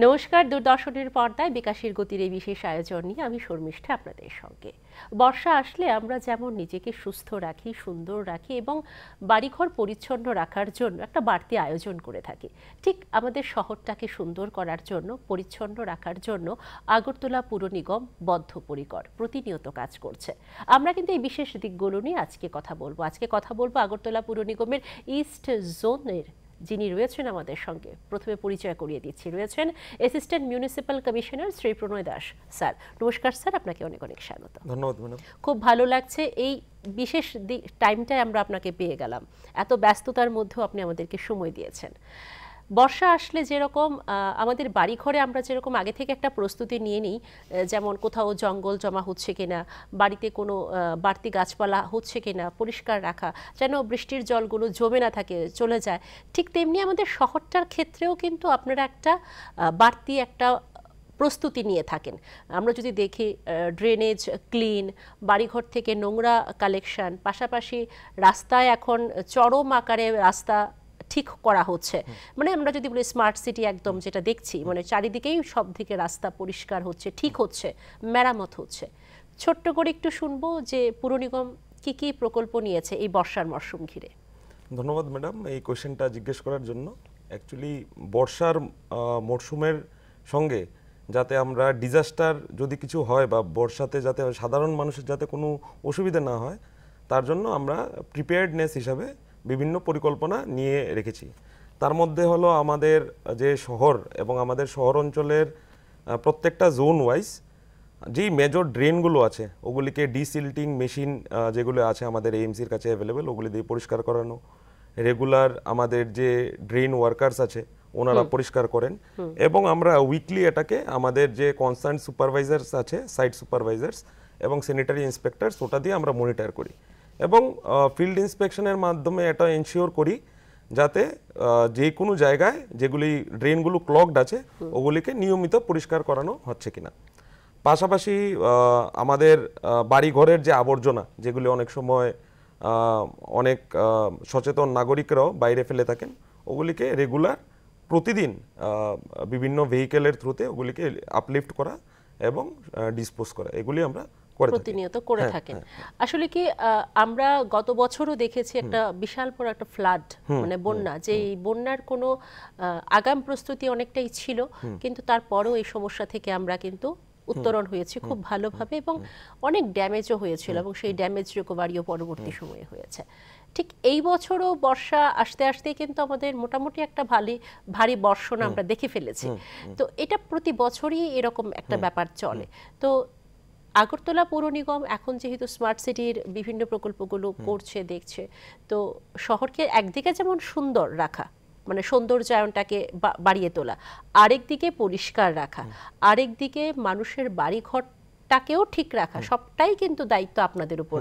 নমস্কার, দূরদর্শনের পর্দায় বিকাশের গতির এই বিশেষ আয়োজন নিয়ে আমি শর্মিষ্ঠা আপনাদের সঙ্গে। বর্ষা আসলে আমরা যেমন নিজেকে সুস্থ রাখি, সুন্দর রাখি এবং বাড়িঘর পরিচ্ছন্ন রাখার জন্য একটা বাড়তি আয়োজন করে থাকি, ঠিক আমাদের শহরটাকে সুন্দর করার জন্য, পরিচ্ছন্ন রাখার জন্য আগরতলা পুর নিগম বদ্ধপরিকর, প্রতিনিয়ত কাজ করছে। আমরা কিন্তু এই বিশেষ দিকগুলো নিয়ে আজকে কথা বলবো আগরতলা পুর নিগমের ইস্ট জোনের যিনি রয়েছেন আমাদের সঙ্গে। প্রথমে পরিচয় করিয়ে দিচ্ছি, রয়েছেন assistant municipal commissioner Shri Pranay Das sir. নমস্কার স্যার, আপনাকে অনেক অনেক স্বাগত। ধন্যবাদ ম্যাডাম। খুব ভালো লাগছে এই বিশেষ টাইমটায় আমরা আপনাকে পেয়ে গেলাম, এত ব্যস্ততার মধ্যেও আপনি আমাদেরকে সময় দিয়েছেন। বর্ষা আসলে যেরকম আমাদের বাড়িঘরে আমরা যেরকম আগে থেকে একটা প্রস্তুতি নিয়ে নিই, যেমন কোথাও জঙ্গল জমা হচ্ছে কিনা, বাড়িতে কোনো বাড়তি গাছপালা হচ্ছে কিনা, পরিষ্কার রাখা যেন বৃষ্টির জলগুলো জমে না থাকে, চলে যায়, ঠিক তেমনি আমাদের শহরটার ক্ষেত্রেও কিন্তু আপনারা একটা বাড়তি একটা প্রস্তুতি নিয়ে থাকেন। আমরা যদি দেখি ড্রেনেজ ক্লিন, বাড়িঘর থেকে নোংরা কালেকশন, পাশাপাশি রাস্তায় এখন চরম আকারে রাস্তা ঠিক করা হচ্ছে। মানে আমরা যদি বলি স্মার্ট সিটি, একদম যেটা দেখছি, মানে চারিদিকেই সব দিকে রাস্তা পরিষ্কার হচ্ছে, ঠিক হচ্ছে, মেরামত হচ্ছে। ছোট্ট করে একটু শুনবো যে পুর নিগম কি কি প্রকল্প নিয়েছে এই বর্ষার মরশুম ঘিরে। ধন্যবাদ ম্যাডাম এই কোশ্চেনটা জিজ্ঞেস করার জন্য। অ্যাকচুয়ালি বর্ষার মরশুমের সঙ্গে যাতে আমরা ডিজাস্টার যদি কিছু হয় বা বর্ষাতে যাতে সাধারণ মানুষের যাতে কোনো অসুবিধা না হয়, তার জন্য আমরা প্রিপেয়ার্ডনেস হিসাবে বিভিন্ন পরিকল্পনা নিয়ে রেখেছি। তার মধ্যে হলো আমাদের যে শহর এবং আমাদের শহর অঞ্চলের প্রত্যেকটা জোন ওয়াইজ যেই মেজর ড্রেনগুলো আছে ওগুলিকে ডিসিল্টিং মেশিন যেগুলো আছে আমাদের এএমসির কাছে অ্যাভেলেবেল, ওগুলি দিয়ে পরিষ্কার করানো। রেগুলার আমাদের যে ড্রেন ওয়ার্কার্স আছে ওনারা পরিষ্কার করেন, এবং আমরা উইকলি এটাকে আমাদের যে কনসার্ন সুপারভাইজার্স আছে, সাইট সুপারভাইজার্স এবং স্যানিটারি ইন্সপেক্টরস, ওটা দিয়ে আমরা মনিটর করি এবং ফিল্ড ইন্সপেকশনের মাধ্যমে এটা এনশিওর করি যাতে যে কোনো জায়গায় যেগুলি ড্রেনগুলো ক্লগড আছে ওগুলিকে নিয়মিত পরিষ্কার করানো হচ্ছে কিনা। পাশাপাশি আমাদের বাড়িঘরের যে আবর্জনা, যেগুলি অনেক সময় অনেক সচেতন নাগরিকরাও বাইরে ফেলে থাকেন, ওগুলিকে রেগুলার প্রতিদিন বিভিন্ন ভেহিকেলের থ্রুতে ওগুলিকে আপলিফট করা এবং ডিসপোজ করা, এগুলি আমরা প্রতিনিয়ত করে থাকেন। আসলে কি আমরা গত বছরও দেখেছি একটা বিশাল বড় একটা ফ্লাড, মানে বন্যা, যে এই বন্যার কোনো আগাম প্রস্তুতি অনেকটাই ছিল, কিন্তু তারপরেও এই সমস্যা থেকে আমরা কিন্তু উত্তরণ হয়েছি খুব ভালোভাবে এবং অনেক ড্যামেজও হয়েছিল এবং সেই ড্যামেজ রিকভারিও পরবর্তী সময়ে হয়েছে। ঠিক এই বছরও বর্ষা আসতে আসতে কিন্তু আমাদের মোটামুটি একটা ভারী বর্ষণ আমরা দেখে ফেলেছি। তো এটা প্রতি বছরই এরকম একটা ব্যাপার চলে। তো আগরতলা পৌর নিগম এখন যেহেতু স্মার্ট সিটির বিভিন্ন প্রকল্পগুলো করছে, দেখছে, তো শহরকে একদিকে যেমন সুন্দর রাখা, মানে সৌন্দর্যায়নটাকে বাড়িয়ে তোলা, আরেকদিকে পরিষ্কার রাখা, আরেকদিকে মানুষের বাড়িঘরটাকেও ঠিক রাখা, সবটাই কিন্তু দায়িত্ব আপনাদের উপর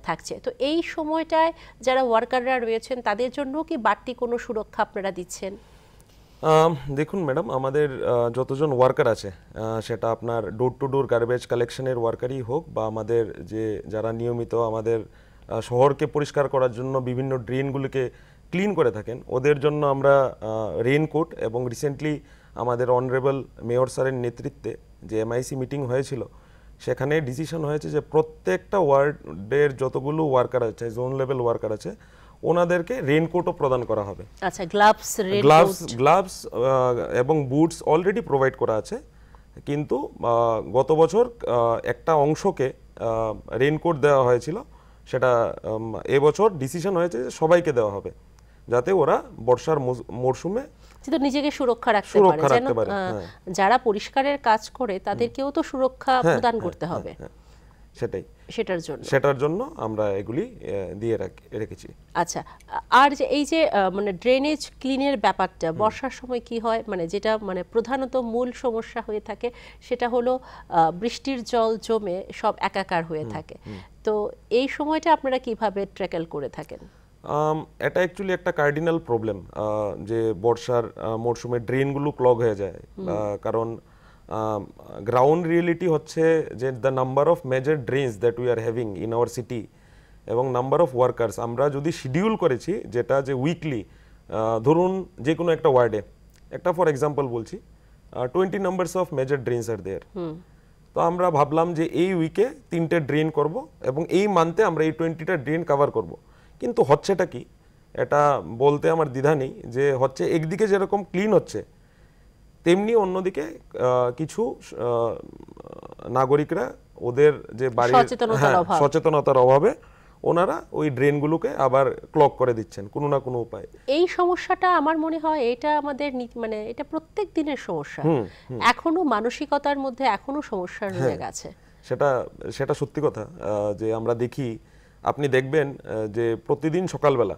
থাকছে। তো এই সময়টায় যারা ওয়ার্কাররা রয়েছেন তাদের জন্য কি বাড়তি কোনো সুরক্ষা আপনারা দিচ্ছেন? দেখুন ম্যাডাম, আমাদের যতজন ওয়ার্কার আছে, সেটা আপনার ডোর টু ডোর গার্বেজ কালেকশনের ওয়ার্কারই হোক বা আমাদের যারা নিয়মিত আমাদের শহরকে পরিষ্কার করার জন্য বিভিন্ন ড্রেনগুলিকে ক্লিন করে থাকেন, ওদের জন্য আমরা রেইনকোট, এবং রিসেন্টলি আমাদের অনারেবল মেয়র স্যারের নেতৃত্বে যে এমআইসি মিটিং হয়েছিল, সেখানে ডিসিশন হয়েছে যে প্রত্যেকটা ওয়ার্ডের যতগুলো ওয়ার্কার আছে, জোন লেভেল ওয়ার্কার আছে, ওনাদেরকে রেইনকোটও প্রদান করা হবে। আচ্ছা, গ্লাভস এবং বুটস অলরেডি প্রোভাইড করা আছে, কিন্তু গত বছর একটা অংশকে রেইনকোট দেওয়া হয়েছিল, সেটা এবছর ডিসিশন হয়েছে যে সবাইকে দেওয়া হবে, যাতে ওরা বর্ষার মরশুমে নিজেকে সুরক্ষা রাখতে পারে। যারা পরিষ্কারের কাজ করে তাদেরকেও তো সুরক্ষা প্রদান করতে হবে। সেটার জন্য আমরা এগুলি দিয়ে রেখেছি। আচ্ছা, আর যে এই যে মানে ড্রেনেজ ক্লিনের ব্যাপারটা বর্ষার সময় কি হয়, মানে যেটা মানে প্রধানত মূল সমস্যা হয়ে থাকে সেটা হলো বৃষ্টির জল জমে সব একাকার হয়ে থাকে। তো এই সময়টা আপনারা কিভাবে ট্যাকেল করে থাকেন? এটা অ্যাকচুয়ালি একটা কার্ডিনাল প্রবলেম, যে বর্ষার মরশুমে ড্রেনগুলো ক্লগ হয়ে যায়, কারণ গ্রাউন্ড রিয়েলিটি হচ্ছে যে the number of major drains that we are having in our city এবং নাম্বার অফ ওয়ার্কার্স, আমরা যদি শিডিউল করেছি যেটা যে উইকলি, ধরুন যে কোনো একটা ওয়ার্ডে, একটা ফর এক্সাম্পল বলছি, 20 numbers of major drains are there. তো আমরা ভাবলাম যে এই উইকে 3টে ড্রেন করব এবং এই মান্থে আমরা এই 20টা ড্রেন কভার করব, কিন্তু হচ্ছেটা কি এটা বলতে আমার দ্বিধা নেই যে হচ্ছে একদিকে যেরকম ক্লিন হচ্ছে তেমনি অন্যদিকে কিছু নাগরিকরা ওদের যে বাড়ির সচেতনতার অভাবে ওনারা ওই ড্রেনগুলোকে আবার ক্লগ করে দিচ্ছেন কোনো না কোনো উপায়। এই সমস্যাটা আমার মনে হয় এটা আমাদের মানে এটা প্রত্যেক দিনের সমস্যা, এখনো মানসিকতার মধ্যে এখনো সমস্যা রয়ে গেছে। সেটা সত্যি কথা যে আমরা দেখি, আপনি দেখবেন যে প্রতিদিন সকালবেলা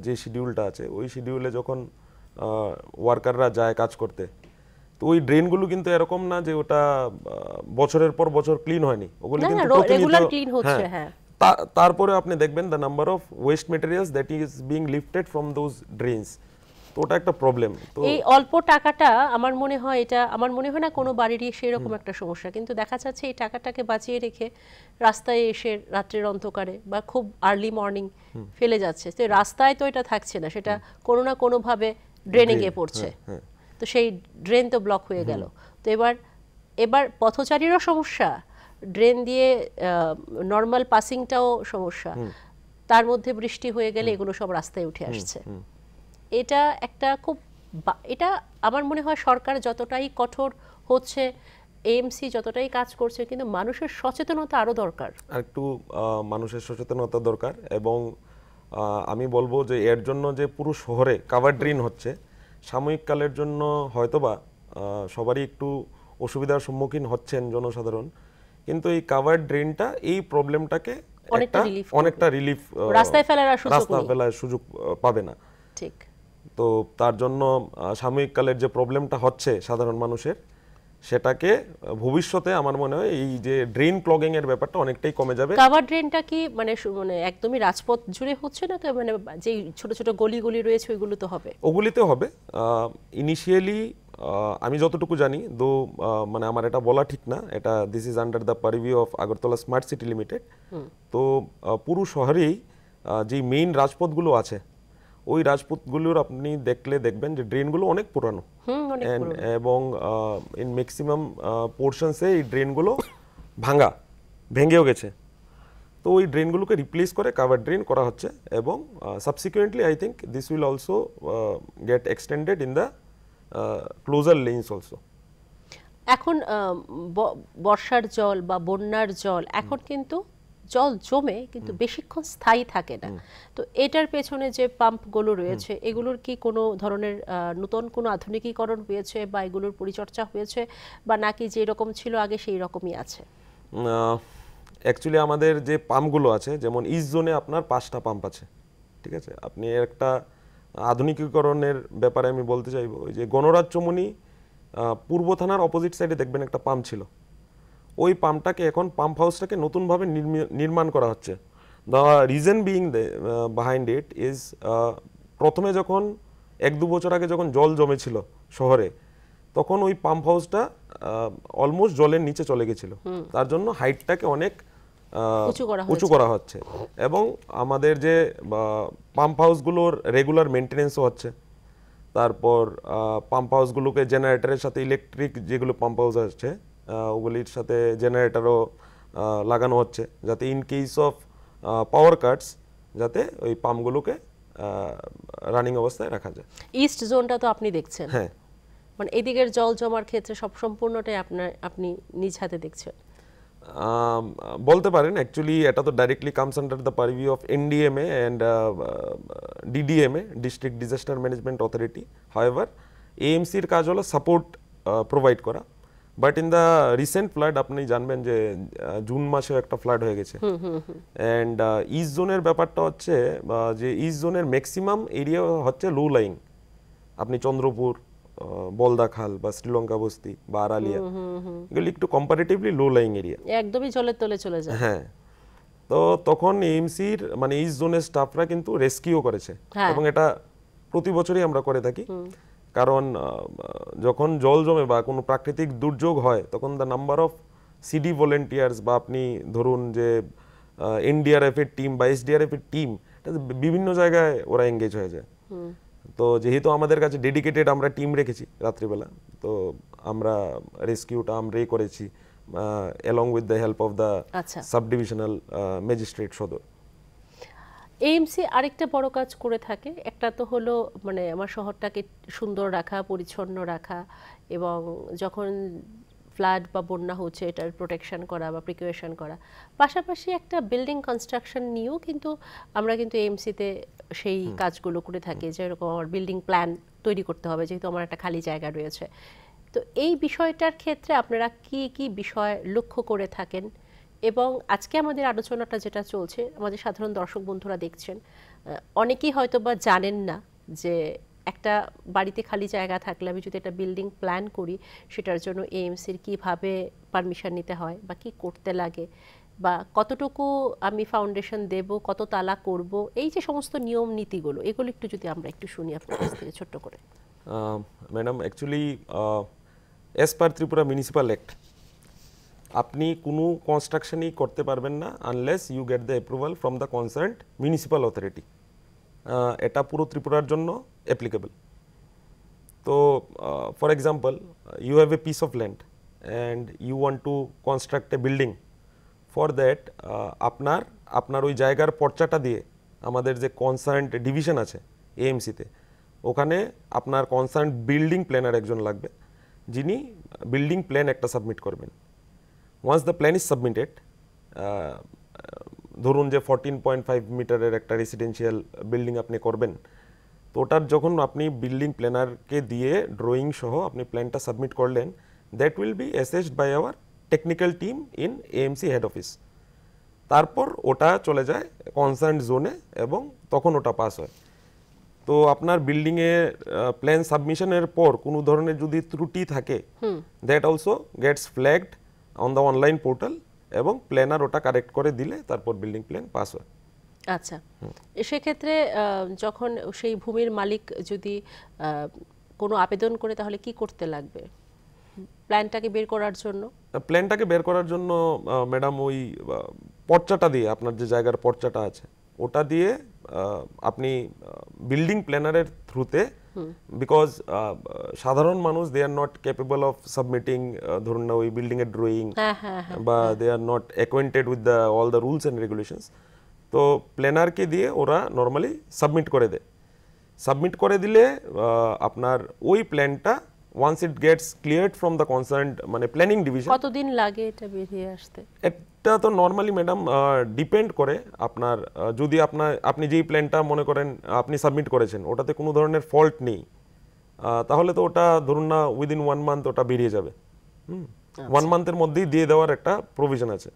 যে শিডিউলটা আছে ওই শিডিউলে যখন ওয়ার্কাররা যায় কাজ করতে, তো ওই ড্রেনগুলো কিন্তু এরকম না যে ওটা বছরের পর বছর ক্লিন হয়নি, ওগুলো কিন্তু রেগুলার ক্লিন হচ্ছে। হ্যাঁ, তারপরে আপনি দেখবেন the number of West materials that is being lifted from those drains, তো ওটা একটা প্রবলেম। তো এই অল্প টাকাটা আমার মনে হয় না কোনো বাড়িরই সেরকম একটা সমস্যা, কিন্তু দেখা যাচ্ছে এই টাকাটাকে বাঁচিয়ে রেখে রাস্তায় এসে রাত্রের অন্ধকারে বা খুব আর্লি মর্নিং ফেলে যাচ্ছে, তো রাস্তায় তো এটা থাকছে না, সেটা কোনো না কোনোভাবে ড্রেনে গিয়ে পড়ছে, তো সেই ড্রেন তো ব্লক হয়ে গেল। তো এবার পথচারীরও সমস্যা, ড্রেন দিয়ে নর্মাল পাসিংটাও সমস্যা, তার মধ্যে বৃষ্টি হয়ে গেলে এগুলো সব রাস্তায় উঠে আসছে। এটা একটা খুব এটা আমার মনে হয় সরকার যতটাই কঠোর হচ্ছে, এএমসি যতটাই কাজ করছে, কিন্তু মানুষের সচেতনতা আরো দরকার, আর একটু মানুষের সচেতনতা দরকার। এবং আমি বলবো যে এর জন্য যে পুরো শহরে কাভার ড্রেন হচ্ছে, সাময়িক কালের জন্য হয়তোবা সবারই একটু অসুবিধার সম্মুখীন হচ্ছেন জনসাধারণ, কিন্তু এই কাভার ড্রেনটা এই প্রবলেমটাকে অনেকটা রিলিফ, রাস্তায় ফেলার সুযোগ পাবে না। ঠিক, তো তার জন্য সাময়িক কালের যে প্রবলেমটা হচ্ছে সাধারণ মানুষের, সেটাকে ভবিষ্যতে আমার মনে হয় এই যে ড্রেন ক্লগিং এর ব্যাপারটা অনেকটাই কমে যাবে। কাভার ড্রেনটা কি মানে একদমই রাজপথ জুড়ে হচ্ছে না তো, মানে যে ছোট ছোট গলি রয়েছে ওইগুলো তো হবে, ওগুলিতে হবে। ইনিশিয়ালি আমি যতটুকু জানি, দো মানে আমার এটা বলা ঠিক না, এটা this is under the purview of Agartala smart city limited. তো পুরো শহরেই যে মেইন রাজপথগুলো আছে ওই রাজপথগুলোর আপনি দেখবেন যে ড্রেনগুলো অনেক পুরানো, এবং ইন ম্যাক্সিমাম পোর্শনসে এই ড্রেনগুলো ভেঙেও গেছে। তো ওই ড্রেনগুলোকে রিপ্লেস করে কাভার ড্রেন করা হচ্ছে, এবং subsequently I think this will also get extended in the closure lens also. এখন বর্ষার জল বা বন্যার জল এখন কিন্তু জল জমে কিন্তু বেশিক্ষণ স্থায়ী থাকে না, তো এটার পেছনে যে পাম্পগুলো রয়েছে এগুলোর কি কোনো ধরনের নতুন কোনো আধুনিকীকরণ হয়েছে বা এগুলোর পরিচর্যা হয়েছে, বা নাকি যে রকম ছিল আগে সেই রকমই আছে? অ্যাকচুয়ালি আমাদের যে পাম্পগুলো আছে, যেমন ইস্ট জোনে আপনার 5টা পাম্প আছে, ঠিক আছে। আপনি একটা আধুনিকীকরণের ব্যাপারে আমি বলতে চাইবো, ওই যে গণরাজ চমুনি পূর্ব থানার অপোজিট সাইডে দেখবেন একটা পাম্প ছিল, ওই পাম্পটাকে এখন পাম্প হাউসটাকে নতুনভাবে নির্মাণ করা হচ্ছে। The reason being behind it is, প্রথমে যখন 1-2 বছর আগে যখন জল জমেছিল শহরে, তখন ওই পাম্প হাউসটা অলমোস্ট জলের নিচে চলে গেছিল, তার জন্য হাইটটাকে অনেক উঁচু করা হচ্ছে, এবং আমাদের যে পাম্প হাউসগুলোর রেগুলার মেনটেনেন্সও হচ্ছে। তারপর পাম্প হাউসগুলোকে জেনারেটরের সাথে ইলেকট্রিক যেগুলো পাম্প হাউস আছে ওগুলির সাথে জেনারেটরও লাগানো হচ্ছে, যাতে in case of power Katz যাতে ওই পাম্পগুলোকে রানিং অবস্থায় রাখা যায়। ইস্ট জোনটা তো আপনি দেখছেন, হ্যাঁ, মানে এদিকের জল জমার ক্ষেত্রে সম্পূর্ণটাই আপনি নিজ হাতে দেখছেন বলতে পারেন। অ্যাকচুয়ালি এটা তো directly comes under the purview of NDMA and DDMA, district disaster management authority. However এএমসির কাজ হলো সাপোর্ট প্রোভাইড করা, but in the recent flood আপনি জানবেন যে জুন মাসেও একটা ফ্লাড হয়ে গেছে। অ্যান্ড ইস্ট জোনের ব্যাপারটা হচ্ছে যে ইস্ট জোনের ম্যাক্সিমাম এরিয়া হচ্ছে লো লাইং, আপনি চন্দ্রপুর, বলদাখাল বা শ্রীলঙ্কা বস্তি বা আরালিয়া, এগুলি একটু কম্পারেটিভলি লো লাইং এরিয়া, একদমই জলের তলে চলে যায়। হ্যাঁ, তো তখন এএমসির মানে ইস্ট জোনের স্টাফরা কিন্তু রেস্কিউ করেছে, এবং এটা প্রতি বছরই আমরা করে থাকি। কারণ যখন জল জমে বা কোনো প্রাকৃতিক দুর্যোগ হয়, তখন the number of CD volunteers বা আপনি ধরুন যে এনডিআরএফ এর টিম বা এসডিআরএফ এর টিম, বিভিন্ন জায়গায় ওরা এঙ্গেজ হয়ে যায়। তো যেহেতু আমাদের কাছে ডেডিকেটেড আমরা টিম রেখেছি রাত্রিবেলা, তো আমরা রেস্কিউটা আমরাই করেছি along with the help of the আচ্ছা সাবডিভিশনাল ম্যাজিস্ট্রেট সদর। এএমসি আরেকটা বড় কাজ করে থাকে, একটা তো হলো মানে আমার শহরটাকে সুন্দর রাখা, পরিচ্ছন্ন রাখা, এবং যখন ফ্লাড বা বন্যা হচ্ছে এটার প্রোটেকশন করা বা প্রিকশন করা, পাশাপাশি একটা বিল্ডিং কনস্ট্রাকশন নিয়েও কিন্তু আমরা কিন্তু এএমসিতে সেই কাজগুলো করে থাকি। যেরকম আমার বিল্ডিং প্ল্যান তৈরি করতে হবে, যেহেতু আমার একটা খালি জায়গা রয়েছে। তো এই বিষয়টার ক্ষেত্রে আপনারা কি কি বিষয় লক্ষ্য করে থাকেন? এবং আজকে আমাদের আলোচনাটা যেটা চলছে, আমাদের সাধারণ দর্শক বন্ধুরা দেখছেন, অনেকেই হয়তো বা জানেন না যে একটা বাড়িতে খালি জায়গা থাকলে আমি যদি একটা বিল্ডিং প্ল্যান করি, সেটার জন্য এএমসির কিভাবে পারমিশন নিতে হয় বা কি করতে লাগে, বা কতটুকু আমি ফাউন্ডেশন দেব, কত তালা করব, এই যে সমস্ত নিয়ম নীতিগুলো, এগুলো একটু যদি আমরা একটু শুনি আপনার কাছ থেকে ছোট্ট করে। Madam, actually as per Tripura municipal act আপনি কোনো কনস্ট্রাকশনই করতে পারবেন না unless you get the approval from the concerned municipal authority. এটা পুরো ত্রিপুরার জন্য অ্যাপ্লিকেবল। তো for example, you have a piece of land and you want to construct a building. For that আপনার ওই জায়গার পর্চাটা দিয়ে আমাদের যে কনসার্নড ডিভিশন আছে এএমসিতে, ওখানে আপনার কনসার্ন বিল্ডিং প্ল্যানার একজন লাগবে, যিনি বিল্ডিং প্ল্যান একটা সাবমিট করবেন। Once the plan is submitted, ধরুন যে 14.5 মিটারের একটা রেসিডেন্সিয়াল বিল্ডিং আপনি করবেন, তো ওটার যখন আপনি বিল্ডিং প্ল্যানারকে দিয়ে ড্রয়িং সহ আপনি প্ল্যানটা সাবমিট করলেন, that will be assessed by our technical team in AMC head office. তারপর ওটা চলে যায় কনসার্ন জোনে এবং তখন ওটা পাস হয়। তো আপনার বিল্ডিংয়ে প্ল্যান সাবমিশনের পর কোনো ধরনের যদি ত্রুটি থাকে, that also gets flagged on the online portal এবং প্ল্যানার ওটা কারেক্ট করে দিলে তারপর বিল্ডিং প্ল্যান পাস হয়। আচ্ছা, সেক্ষেত্রে যখন সেই ভূমির মালিক যদি কোনো আবেদন করে, তাহলে কি করতে লাগবে প্ল্যানটাকে বের করার জন্য? প্ল্যানটাকে বের করার জন্য ম্যাডাম ওই পর্চাটা দিয়ে, আপনার যে জায়গার পর্চাটা আছে ওটা দিয়ে আপনি বিল্ডিং প্ল্যানারের থ্রুতে, বিকজ সাধারণ মানুষ they are not capable of submitting ধরুন না ওই বিল্ডিং এর ড্রয়িং, বা they are not acquainted with the all the rules and regulations. তো প্ল্যানারকে দিয়ে ওরা নর্মালি সাবমিট করে দেয়। সাবমিট করে দিলে আপনার ওই প্ল্যানটা once it gets cleared from the concerned মানে প্ল্যানিং ডিভিশন। কতদিন লাগে এটা বেরিয়ে আসতে? এটা তো নরমালি ম্যাডাম ডিপেন্ড করে আপনার, যদি আপনি যেই প্ল্যানটা মনে করেন আপনি সাবমিট করেছেন ওটাতে কোনো ধরনের ফল্ট নেই, তাহলে তো ওটা ধরুন না উইদিন 1 মান্থ ওটা বেরিয়ে যাবে। 1 মান্থের মধ্যেই দিয়ে দেওয়ার একটা প্রভিশন আছে।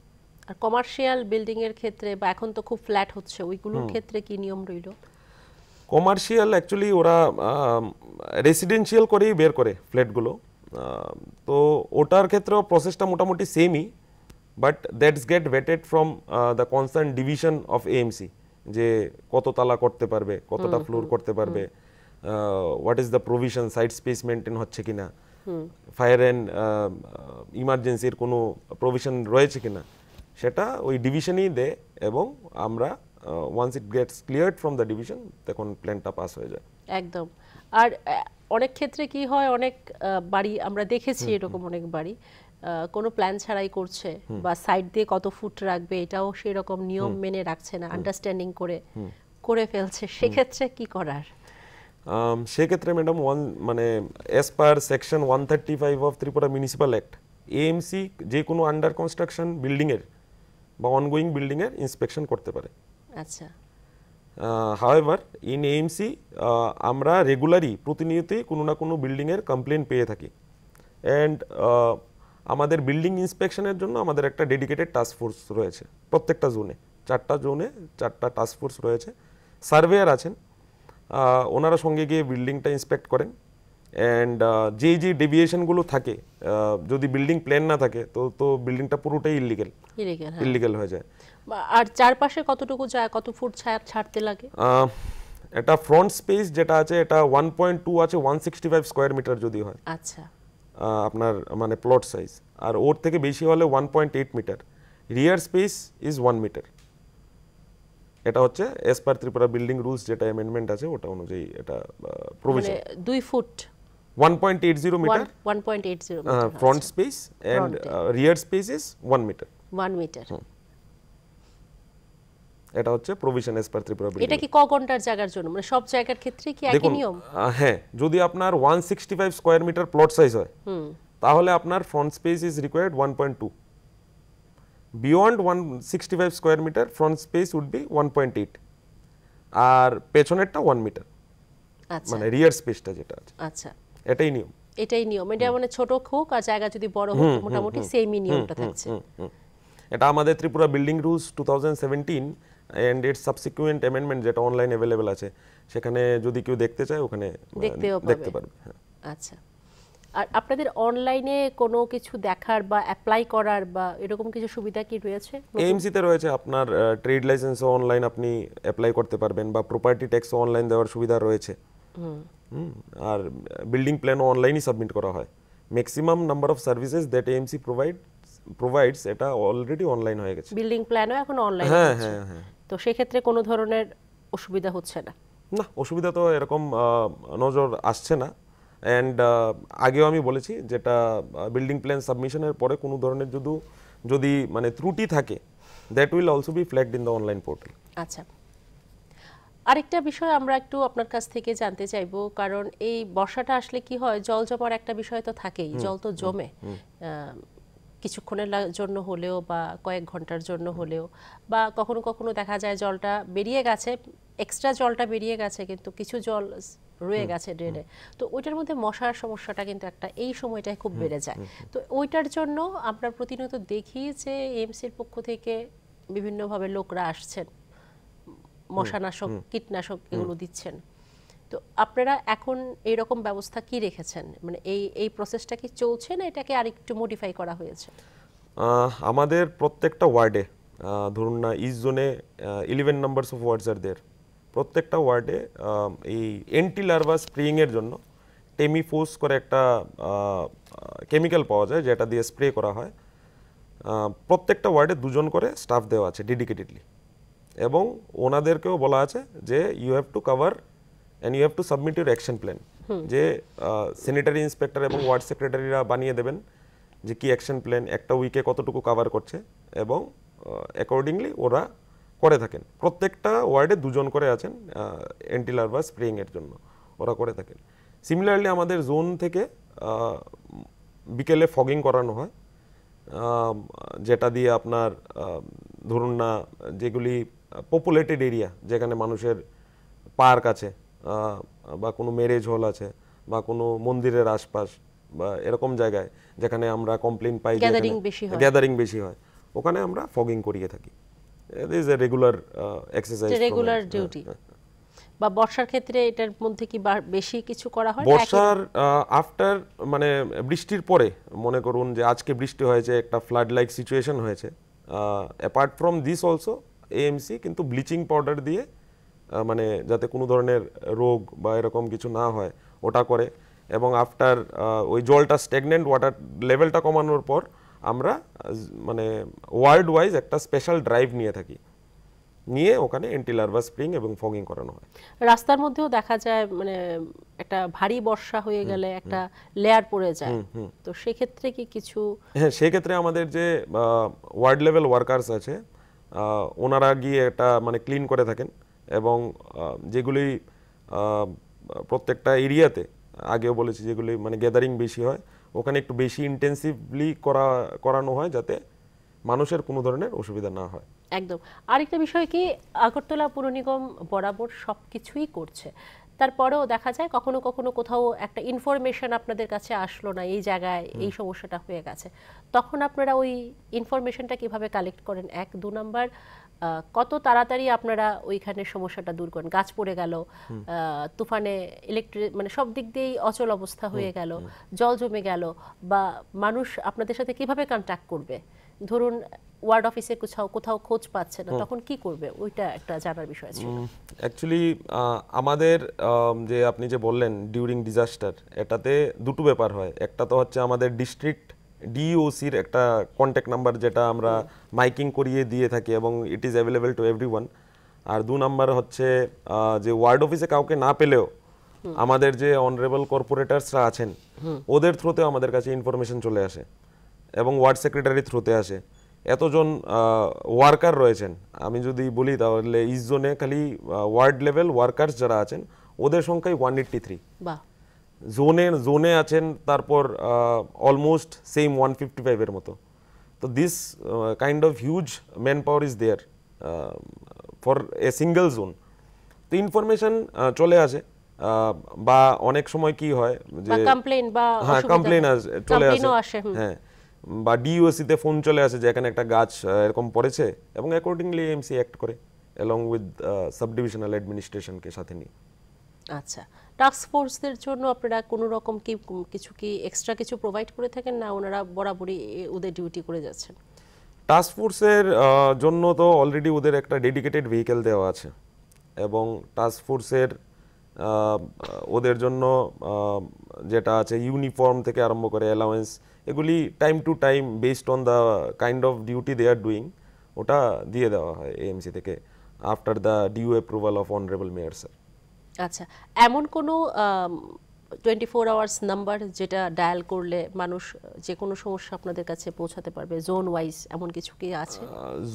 আর কমার্শিয়াল বিল্ডিং এর ক্ষেত্রে, বা এখন তো খুব ফ্ল্যাট হচ্ছে, ওইগুলোর ক্ষেত্রে কি নিয়ম রইল? কমার্শিয়াল অ্যাকচুয়ালি ওরা রেসিডেন্সিয়াল করেই বের করে ফ্ল্যাটগুলো, তো ওটার ক্ষেত্রেও প্রসেসটা মোটামুটি সেমই, but that's get vetted from the concern division of AMC, যে কত তালা করতে পারবে, কতটা ফ্লোর করতে পারবে, what is the provision, side space maintain হচ্ছে কিনা, ফায়ার অ্যান্ড ইমার্জেন্সির কোনো প্রভিশন রয়েছে কিনা, সেটা ওই ডিভিশনই দেয় এবং আমরা once it gets cleared from the division তখন প্ল্যানটা পাস হয়ে যায় একদম। আর অনেক ক্ষেত্রে কি হয়, অনেক বাড়ি আমরা দেখেছি এরকম অনেক বাড়ি কোনো প্ল্যান ছাড়াই করছে, বা সাইড দিয়ে কত ফুট রাখবে এটাও সেরকম নিয়ম মেনে রাখছে না, আন্ডারস্ট্যান্ডিং করে ফেলছে, সেক্ষেত্রে কি করার? সেক্ষেত্রে ম্যাডাম মানে as per section 135 of Tripura municipal act, AMC যে কোনো আন্ডার কনস্ট্রাকশন বিল্ডিংয়ের বা অনগোয়িং বিল্ডিংয়ের ইন্সপেকশন করতে পারে। আচ্ছা, হাওয়েভার ইন এএমসি আমরা রেগুলারই প্রতিনিয়তই কোনো না কোনো বিল্ডিংয়ের কমপ্লেন পেয়ে থাকি, অ্যান্ড আমাদের বিল্ডিং ইন্সপেকশনের জন্য আমাদের একটা ডেডিকেটেড টাস্ক ফোর্স রয়েছে প্রত্যেকটা জোনে, 4টা জোনে 4টা টাস্ক ফোর্স রয়েছে, সার্ভেয়ার আছেন, ওনারা সঙ্গে গিয়ে বিল্ডিংটা ইন্সপেক্ট করেন, অ্যান্ড যে ডেভিয়েশনগুলো থাকে, যদি বিল্ডিং প্ল্যান না থাকে তো বিল্ডিংটা পুরোটাই ইলিগেল হয়ে যায়। আর চারপাশে কতটুকু যায়, কত ফুট ছাড়তে লাগে? এটা ফ্রন্ট স্পেস যেটা আছে এটা 1.2 আছে, 165 স্কয়ার মিটার যদি হয়, আচ্ছা, আপনার মানে প্লট সাইজ, আর ওর থেকে বেশি হলে 1.8 metre. Rear space is 1 metre. এটা হচ্ছে as per Tripura building rules যেটা অ্যামেন্ডমেন্ট আছে ওটা অনুযায়ী এটা প্রভিশন। মানে 2 foot 1.80 metre 1.80 metre front space and rear space is 1 meter 1 metre. এটা হচ্ছে provision as per Tripura building. এটা কি ক ঘন্টার জায়গার জন্য, মানে সব জায়গার ক্ষেত্রে কি একই নিয়ম? হ্যাঁ, যদি আপনার 165 স্কয়ার মিটার প্লট সাইজ হয় তাহলে আপনার front space is required 1.2, beyond 165 square metre front space would be 1.8, আর পেছনেরটা 1 মিটার, আচ্ছা মানে রিয়ার স্পেসটা যেটা আছে। আচ্ছা, এটাই নিয়ম। এটাই নিয়ম। এটা মানে ছোট হোক আর জায়গা যদি বড় হোক মোটামুটি সেমই নিয়মটা থাকছে। এটা আমাদের Tripura building rules 2017 and its subsequent amendment যেটা অনলাইন अवेलेबल আছে, সেখানে যদি কেউ দেখতে চায় ওখানে দেখতে পারবে। আচ্ছা, আর আপনাদের অনলাইনে কোনো কিছু দেখার বা অ্যাপ্লাই করার বা এরকম কিছু সুবিধা কি রয়েছে? এএমসি তে রয়েছে, আপনার ট্রেড লাইসেন্সও অনলাইন আপনি অ্যাপ্লাই করতে পারবেন, বা প্রপার্টি ট্যাক্সও অনলাইন দেওয়ার সুবিধা রয়েছে। আর বিল্ডিং প্ল্যানও অনলাইনই সাবমিট করা হয়। Maximum number of services that AMC provides এটা অলরেডি অনলাইন হয়ে গেছে। বিল্ডিং প্ল্যানও এখন অনলাইন হ্যাঁ হচ্ছে। হ্যাঁ হ্যাঁ। তো সেই ক্ষেত্রে কোনো ধরনের অসুবিধা হচ্ছে না? না, অসুবিধা তো এরকম নজর আসছে না। অ্যান্ড আগেও আমি বলেছি, যেটা বিল্ডিং প্ল্যান সাবমিশনের পরে কোনো ধরনের যদি মানে ত্রুটি থাকে, that will also be flagged in the online portal. আচ্ছা, আরেকটা বিষয় আমরা একটু আপনার কাছ থেকে জানতে চাইবো, কারণ এই বর্ষাটা আসলে কি হয়, জল জমার একটা বিষয় তো থাকেই। জল তো জমে কিছুক্ষণের জন্য হলেও বা কয়েক ঘন্টার জন্য হলেও, বা কখনো কখনো দেখা যায় জলটা বেরিয়ে গেছে, এক্সট্রা জলটা বেরিয়ে গেছে কিন্তু কিছু জল রয়ে গেছে ড্রেনে। তো ওইটার মধ্যে মশার সমস্যাটা কিন্তু একটা এই সময়টায় খুব বেড়ে যায়। তো ওইটার জন্য আমরা প্রতিনিয়ত দেখি যে এএমসির পক্ষ থেকে বিভিন্নভাবে লোকরা আসছেন, মশানাশক কীটনাশক এগুলো দিচ্ছেন। তো আপনারা এখন এইরকম ব্যবস্থা কি রেখেছেন, মানে এই প্রসেসটা কি চলছে না এটাকে আরেকটু মডিফাই করা হয়েছে? আমাদের প্রত্যেকটা ওয়ার্ডে, ধরুন না ইস্ট জোনে 11 নাম্বারস অফ ওয়ার্ডস আর দেয়ার, প্রত্যেকটা ওয়ার্ডে এই এন্টি লার্ভা স্প্রেইং এর জন্য টেমিফোস করে একটা কেমিক্যাল পাওয়া যায়, যেটা দিয়ে স্প্রে করা হয়। প্রত্যেকটা ওয়ার্ডে 2 জন করে স্টাফ দেওয়া আছে ডেডিকেটেডলি, এবং ওনাদেরকেও বলা আছে যে you have to cover and you have to submit your action plan, যে স্যানিটারি ইন্সপেক্টর এবং ওয়ার্ড সেক্রেটারিরা বানিয়ে দেবেন যে কি অ্যাকশন প্ল্যান একটা উইকে কতটুকু কভার করছে, এবং অ্যাকর্ডিংলি ওরা করে থাকেন। প্রত্যেকটা ওয়ার্ডে 2 জন করে আছেন অ্যান্টি লার্ভা স্প্রেইং এর জন্য, ওরা করে থাকেন। সিমিলারলি আমাদের জোন থেকে বিকেলে ফগিং করানো হয়, যেটা দিয়ে আপনার ধরুন না যেগুলি পপুলেটেড এরিয়া, যেখানে মানুষের পার্ক আছে বা কোনো ম্যারেজ হল আছে বা কোনো মন্দিরের আশপাশ বা এরকম জায়গায় যেখানে আমরা কমপ্লেইন পাই গ্যাদারিং বেশি হয়, ওখানে আমরা ফগিং করিয়ে থাকি। It is a regular exercise, regular duty. বা বর্ষার ক্ষেত্রে এটার মধ্যে কি বেশি কিছু করা হয়? বর্ষার আফটার, মানে বৃষ্টির পরে, মনে করুন যে আজকে বৃষ্টি হয়েছে, একটা ফ্লাড লাইক সিচুয়েশন হয়েছে, apart from this also AMC কিন্তু ব্লিচিং পাউডার দিয়ে মানে যাতে কোনো ধরনের রোগ বা এরকম কিছু না হয় ওটা করে। এবং আফটার ওই জলটা স্ট্যাগনেন্ট ওয়াটার লেভেলটা কমানোর পর আমরা মানে ওয়ার্ল্ড ওয়াইজ একটা স্পেশাল ড্রাইভ নিয়ে থাকি, নিয়ে ওখানে অ্যান্টি লার্ভা স্প্রেইং এবং ফগিং করানো হয়। রাস্তার মধ্যেও দেখা যায় মানে একটা ভারী বর্ষা হয়ে গেলে একটা লেয়ার পড়ে যায়, তো সেই ক্ষেত্রে কি কিছু? হ্যাঁ, সেই ক্ষেত্রে আমাদের যে ওয়ার্ড লেভেল ওয়ার্কার্স আছে, ওনারা গিয়ে এটা মানে ক্লিন করে থাকেন, এবং যেগুলি প্রত্যেকটা এরিয়াতে আগেও বলেছি যেগুলি মানে গ্যাদারিং বেশি হয়, ওখানে একটু বেশি ইন্টেন্সিভলি করানো হয় যাতে মানুষের কোনো ধরনের অসুবিধা না হয়। একদম। আরেকটা বিষয় কি, আগরতলা পুর নিগম বরাবর সবকিছুই করছে, তারপরেও দেখা যায় কখনো কখনো কোথাও একটা ইনফরমেশন আপনাদের কাছে আসলো না, এই জায়গায় এই সমস্যাটা হয়ে গেছে, তখন আপনারা ওই ইনফরমেশনটা কিভাবে কালেক্ট করেন? 1-2 নাম্বার, কত তাড়াতাড়ি আপনারা ওইখানে সমস্যাটা দূর করেন? গাছ পড়ে গেল, তুফানে ইলেকট্রিক মানে সব দিক দিয়েই অচল অবস্থা হয়ে গেল, জল জমে গেল, বা মানুষ আপনাদের সাথে কিভাবে কন্ট্যাক্ট করবে? ধরুন ওয়ার্ড অফিসে কোথাও খোঁজ পাচ্ছে না, তখন কি করবে? ওইটা একটা জানার বিষয় ছিল। অ্যাকচুয়ালি আমাদের যে আপনি যে বললেন ডিউরিং ডিজাস্টার, এটাতে দুটো ব্যাপার হয়। একটা তো হচ্ছে আমাদের ডিস্ট্রিক্ট ডিওসির একটা কন্ট্যাক্ট নাম্বার, যেটা আমরা মাইকিং করিয়ে দিয়ে থাকি এবং it is available to everyone. আর 2 নাম্বার হচ্ছে যে ওয়ার্ড অফিসে কাউকে না পেলেও আমাদের যে অনারেবল কর্পোরেটরসরা আছেন ওদের থ্রুতে আমাদের কাছে ইনফরমেশন চলে আসে এবং ওয়ার্ড সেক্রেটারি থ্রুতে আসে। এতজন ওয়ার্কার রয়েছেন, আমি যদি বলি তাহলে ইস্ট জোনে খালি ওয়ার্ড লেভেল ওয়ার্কার্স যারা আছেন ওদের সংখ্যাই 183। বাহ, জোনে আছেন তারপর অলমোস্ট সেম 155 এর মতো। তো this kind of huge man power is there for a single zone. তো ইনফরমেশন চলে আসে বা অনেক সময় কি হয় যে কমপ্লেইন বা হ্যাঁ কমপ্লেইন চলে আসে, হ্যাঁ, বা ডিইওসি তে ফোন চলে আসে যে এখানে একটা গাছ এরকম পড়েছে এবং অ্যাকর্ডিংলি এএমসি অ্যাক্ট করে অ্যালং উইথ সাব ডিভিশনাল অ্যাডমিনিস্ট্রেশনকে সাথে নিয়ে। আচ্ছা, টাস্ক ফোর্সদের জন্য আপনারা কোনো রকম কি এক্সট্রা কিছু প্রোভাইড করে থাকেন, না ওনারা বরাবরই ওদের ডিউটি করে যাচ্ছেন? টাস্ক ফোর্সের জন্য তো অলরেডি ওদের একটা ডেডিকেটেড ভেহিকেল দেওয়া আছে এবং টাস্ক ফোর্সের ওদের জন্য যেটা আছে ইউনিফর্ম থেকে আরম্ভ করে অ্যালাউয়েন্স এগুলি time to time based on the kind of duty they are doing ওটা দিয়ে দেওয়া হয় এএমসি থেকে after the due approval of honourable mayor sir. আচ্ছা, এমন কোনো 24 আওয়ার্স নাম্বার যেটা ডায়াল করলে মানুষ যে কোনো সমস্যা আপনাদের কাছে পৌঁছাতে পারবে, জোন ওয়াইজ এমন কিছু কি আছে?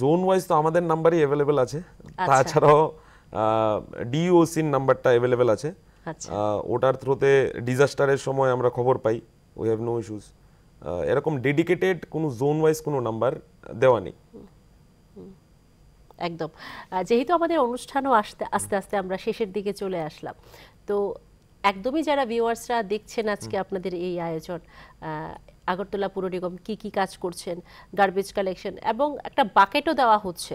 জোন ওয়াইজ তো আমাদের নাম্বারই অ্যাভেলেবেল আছে, তাছাড়াও ডিওসির নাম্বারটা অ্যাভেলেবেল আছে। ওটার থ্রুতে ডিজাস্টারের সময় আমরা খবর পাই, উই হ্যাভ নো ইস্যুস। এরকম ডেডিকেটেড কোনো জোন ওয়াইজ কোনো নাম্বার দেওয়া নেই। একদম, যেহেতু আমাদের অনুষ্ঠানও আস্তে আস্তে আমরা শেষের দিকে চলে আসলাম, তো একদমই যারা ভিউয়ার্সরা দেখছেন আজকে আপনাদের এই আয়োজন, আগরতলা পুর নিগম কি কাজ করছেন, গার্বেজ কালেকশন এবং একটা বাকেটও দেওয়া হচ্ছে,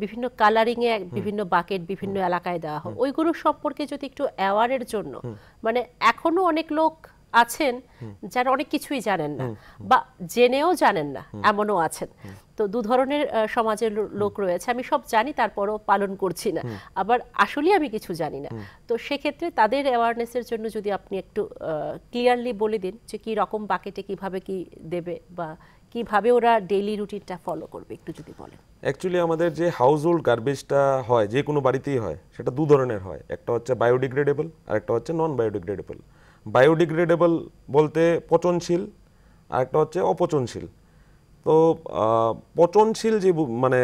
বিভিন্ন কালারিংয়ে বিভিন্ন বাকেট বিভিন্ন এলাকায় দেওয়া হয়, ওইগুলো সম্পর্কে যদি একটু অ্যাওয়ারের জন্য, মানে এখনো অনেক লোক আছেন যারা অনেক কিছুই জানেন না বা জেনেও জানেন না, এমনও আছেন। তো দু ধরনের সমাজের লোক রয়েছে, আমি সব জানি তারপরও পালন করছি না, আবার আসলে আমি কিছু জানি না। তো সেক্ষেত্রে তাদের অ্যাওয়ারনেসের জন্য যদি আপনি একটু ক্লিয়ারলি বলে দিন যে কি রকম বাকেটে কিভাবে কি দেবে বা কিভাবে ওরা ডেইলি রুটিনটা ফলো করবে, একটু যদি বলেন। অ্যাকচুয়ালি আমাদের যে হাউস হোল্ড গার্বেজটা হয় যে কোনো বাড়িতেই হয় সেটা দু ধরনের হয়, একটা হচ্ছে বায়োডিগ্রেডেবল আর একটা হচ্ছে নন বায়োডিগ্রেডেবল। বায়োডিগ্রেডেবল বলতে পচনশীল আর একটা হচ্ছে অপচনশীল। তো পচনশীল যে মানে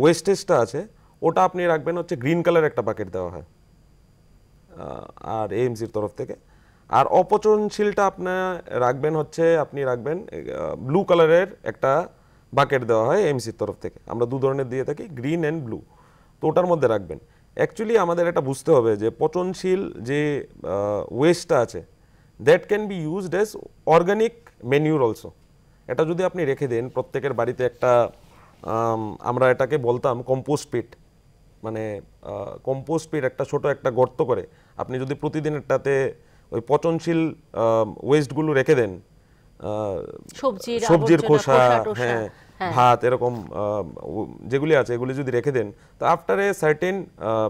ওয়েস্টেজটা আছে ওটা আপনি রাখবেন হচ্ছে গ্রিন কালার একটা বাকেট দেওয়া হয় আর এএমসির তরফ থেকে, আর অপচনশীলটা আপনার রাখবেন হচ্ছে আপনি রাখবেন ব্লু কালারের একটা বাকেট দেওয়া হয় এএমসির তরফ থেকে। আমরা দু ধরনের দিয়ে থাকি, গ্রিন অ্যান্ড ব্লু। তো ওটার মধ্যে রাখবেন। অ্যাকচুয়ালি আমাদের এটা বুঝতে হবে যে পচনশীল যে ওয়েস্টটা আছে that can be used as organic manure also. এটা যদি আপনি রেখে দেন প্রত্যেকের বাড়িতে একটা, আমরা এটাকে বলতাম কম্পোস্ট পিট, মানে কম্পোস্ট পিট একটা ছোট একটা গর্ত করে আপনি যদি প্রতিদিন এটাতে ওই পচনশীল ওয়েস্টগুলো রেখে দেন, সবজির খোসা, হ্যাঁ, ভাত, এরকম যেগুলি আছে এগুলি যদি রেখে দেন, তো after a certain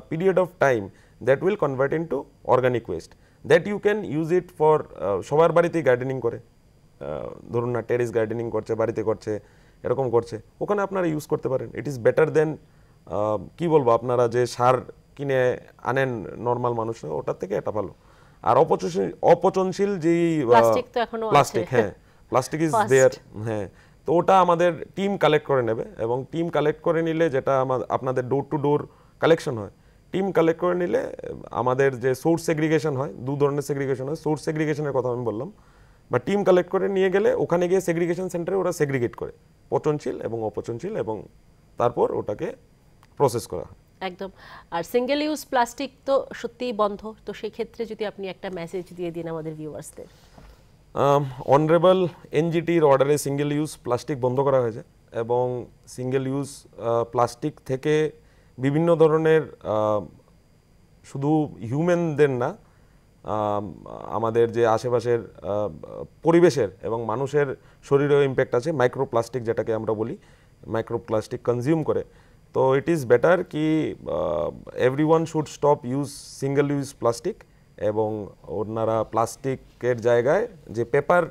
period of time that will convert into organic waste that you can use it for. সবার বাড়িতেই গার্ডেনিং করে, ধরুন না টেরেস গার্ডেনিং করছে, বাড়িতে করছে, এরকম করছে, ওখানে আপনারা ইউজ করতে পারেন। ইট ইজ বেটার দেন কি বলবো আপনারা যে সার কিনে আনেন নর্মাল মানুষরা, ওটার থেকে এটা ভালো। আর অপচনশীল যেই প্লাস্টিক, হ্যাঁ প্লাস্টিক ইজ দেয়ার, হ্যাঁ, তো ওটা আমাদের টিম কালেক্ট করে নেবে এবং টিম কালেক্ট করে নিলে যেটা আপনাদের ডোর টু ডোর কালেকশন হয়, টিম কালেক্ট করে নিলে আমাদের যে সোর্স সেগ্রিগেশন হয়, দু ধরনের সেগ্রিগেশন হয়, সোর্স সেগ্রিগেশনের কথা আমি বললাম, বা টিম কালেক্ট করে নিয়ে গেলে ওখানে গিয়ে সেগ্রিগেশন সেন্টারে ওরা সেগ্রিগেট করে পচনশীল এবং অপচনশীল এবং তারপর ওটাকে প্রসেস করা হয়। একদম। আর সিঙ্গেল ইউজ প্লাস্টিক তো সত্যিই বন্ধ, তো সেই ক্ষেত্রে যদি আপনি একটা মেসেজ দিয়ে দিন আমাদের ভিউয়ার্সদের। অনারেবল এনজিটির অর্ডারে সিঙ্গেল ইউজ প্লাস্টিক বন্ধ করা হয়েছে এবং সিঙ্গেল ইউজ প্লাস্টিক থেকে বিভিন্ন ধরনের শুধু হিউম্যানদের না, আমাদের যে আশেপাশের পরিবেশের এবং মানুষের শরীরেও ইম্প্যাক্ট আছে। মাইক্রোপ্লাস্টিক যেটাকে আমরা বলি, মাইক্রোপ্লাস্টিক কনজিউম করে। তো ইট ইজ বেটার কি everyone should stop use single use plastic এবং ওনারা প্লাস্টিকের জায়গায় যে পেপার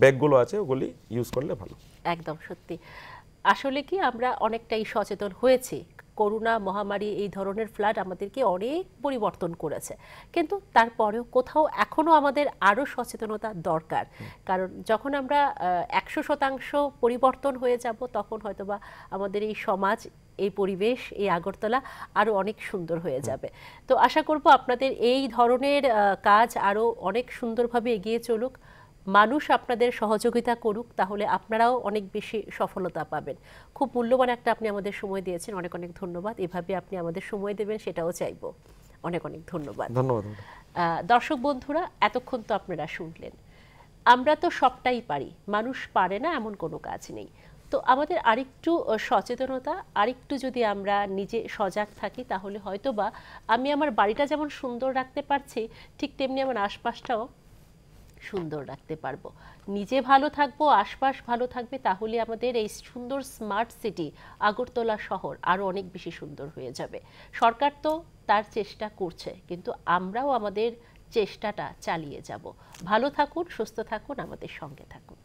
ব্যাগগুলো আছে ওগুলি ইউজ করলে ভালো। একদম সত্যি, আসলে কি আমরা অনেকটাই সচেতন হয়েছি, করোনা মহামারী, এই ধরনের ফ্লাড আমাদেরকে অনেক পরিবর্তন করেছে, কিন্তু তারপরেও কোথাও এখনো আমাদের আরো সচেতনতা দরকার। কারণ যখন আমরা 100% পরিবর্তন হয়ে যাব, তখন হয়তোবা আমাদের এই সমাজ, এই পরিবেশ, এই আগরতলা আরো অনেক সুন্দর হয়ে যাবে। তো আশা করব আপনাদের এই ধরনের কাজ আরো অনেক সুন্দরভাবে এগিয়ে চলুক, মানুষ আপনাদের সহযোগিতা করুক, তাহলে আপনারাও অনেক বেশি সফলতা পাবেন। খুব মূল্যবান একটা আপনি আমাদের সময় দিয়েছেন, অনেক অনেক ধন্যবাদ। এভাবে আপনি আমাদের সময় দেবেন সেটাও চাইবো। অনেক অনেক ধন্যবাদ। ধন্যবাদ। দর্শক বন্ধুরা, এতক্ষণ তো আপনারা শুনলেন, আমরা তো সবটাই পারি, মানুষ পারে না এমন কোনো কাজ নেই। তো আমাদের আরেকটু সচেতনতা, আরেকটু যদি আমরা নিজে সজাগ থাকি, তাহলে হয়তোবা আমি আমার বাড়িটা যেমন সুন্দর রাখতে পারছি, ঠিক তেমনি আমার আশপাশটাও সুন্দর রাখতে পারবো। নিজে ভালো থাকবো, আশপাশ ভালো থাকবে, তাহলে আমাদের এই সুন্দর স্মার্ট সিটি আগরতলা শহর আরো অনেক বেশি সুন্দর হয়ে যাবে। সরকার তো তার চেষ্টা করছে, কিন্তু আমরাও আমাদের চেষ্টাটা চালিয়ে যাব। ভালো থাকুন, সুস্থ থাকুন, আমাদের সঙ্গে থাকুন।